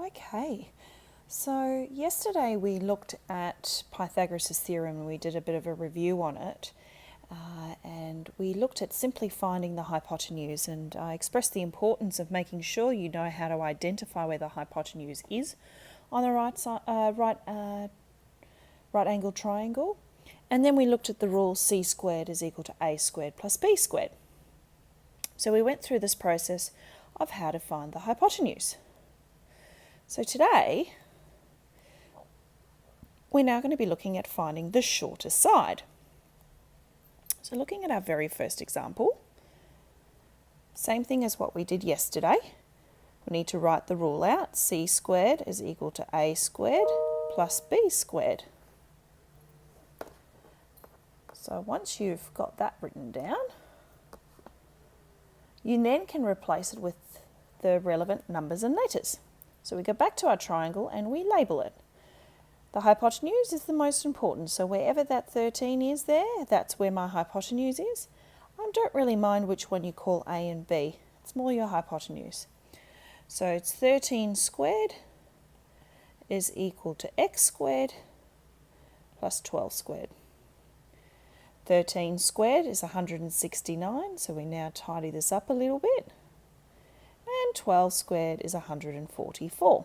Okay, so yesterday we looked at Pythagoras' theorem and we did a bit of a review on it. And we looked at simply finding the hypotenuse, and I expressed the importance of making sure you know how to identify where the hypotenuse is on the right angled triangle. And then we looked at the rule c squared is equal to a squared plus b squared. So we went through this process of how to find the hypotenuse. So today we're now going to be looking at finding the shortest side. So looking at our very first example, same thing as what we did yesterday. We need to write the rule out. C squared is equal to a squared plus b squared. So once you've got that written down, you then can replace it with the relevant numbers and letters. So we go back to our triangle and we label it. The hypotenuse is the most important, so wherever that 13 is there, that's where my hypotenuse is. I don't really mind which one you call A and B, it's more your hypotenuse. So it's 13 squared is equal to x squared plus 12 squared. 13 squared is 169, so we now tidy this up a little bit. And 12 squared is 144.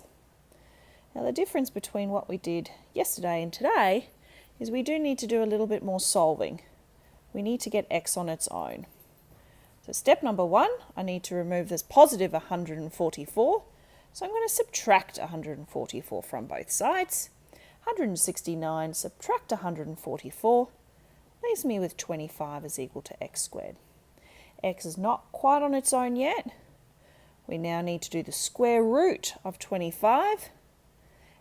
Now the difference between what we did yesterday and today is we do need to do a little bit more solving. We need to get x on its own. So step number one, I need to remove this positive 144. So I'm going to subtract 144 from both sides. 169 subtract 144 leaves me with 25 is equal to x squared. X is not quite on its own yet. We now need to do the square root of 25.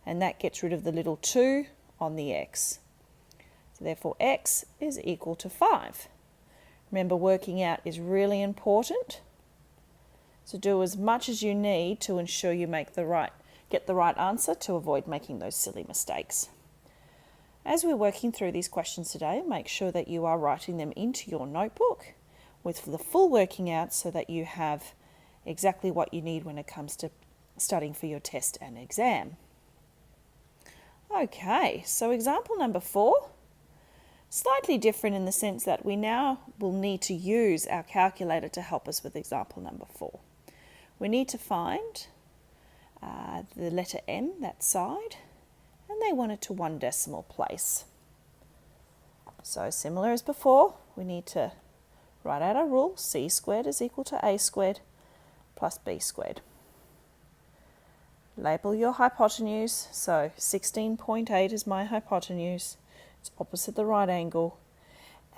And that gets rid of the little 2 on the x. So therefore x is equal to 5. Remember, working out is really important. So do as much as you need to ensure you get the right answer to avoid making those silly mistakes. As we're working through these questions today, make sure that you are writing them into your notebook with the full working out so that you have exactly what you need when it comes to studying for your test and exam. Okay, so example number 4, slightly different in the sense that we now will need to use our calculator to help us with example number 4. We need to find the letter M, that side, and they want it to 1 decimal place. So similar as before, we need to write out our rule, c squared is equal to a squared plus b squared. Label your hypotenuse, so 16.8 is my hypotenuse, it's opposite the right angle,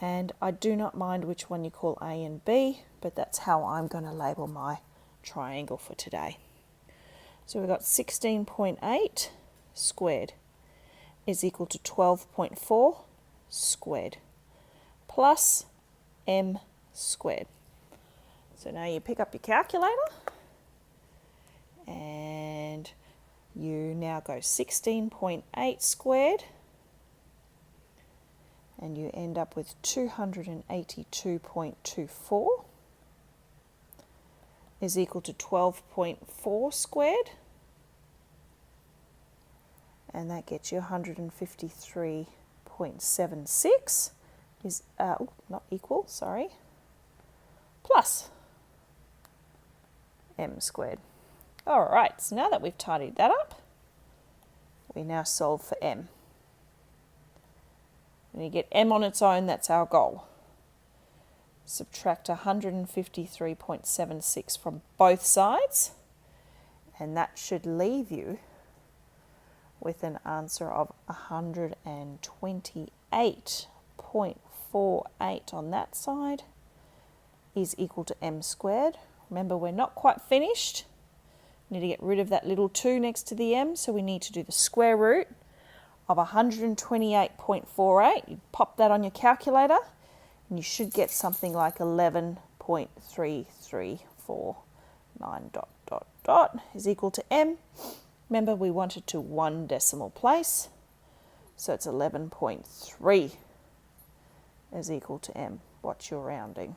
and I do not mind which one you call A and B, but that's how I'm going to label my triangle for today. So we've got 16.8 squared is equal to 12.4 squared plus m squared. So now you pick up your calculator and you now go 16.8 squared and you end up with 282.24 is equal to 12.4 squared, and that gets you 153.76 is not equal, sorry, plus m squared. Alright, so now that we've tidied that up, we now solve for m. When you get m on its own, that's our goal. Subtract 153.76 from both sides, and that should leave you with an answer of 128.48 on that side is equal to m squared. Remember, we're not quite finished. We need to get rid of that little 2 next to the m, so we need to do the square root of 128.48. You pop that on your calculator and you should get something like 11.3349 is equal to m. Remember, we want it to 1 decimal place, so it's 11.3 is equal to m. What's your rounding?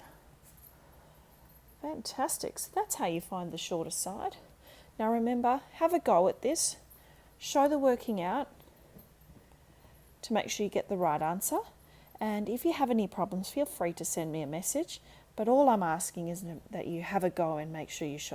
Fantastic. So that's how you find the shortest side. Now remember, have a go at this, show the working out to make sure you get the right answer, and if you have any problems, feel free to send me a message, but all I'm asking is that you have a go and make sure you show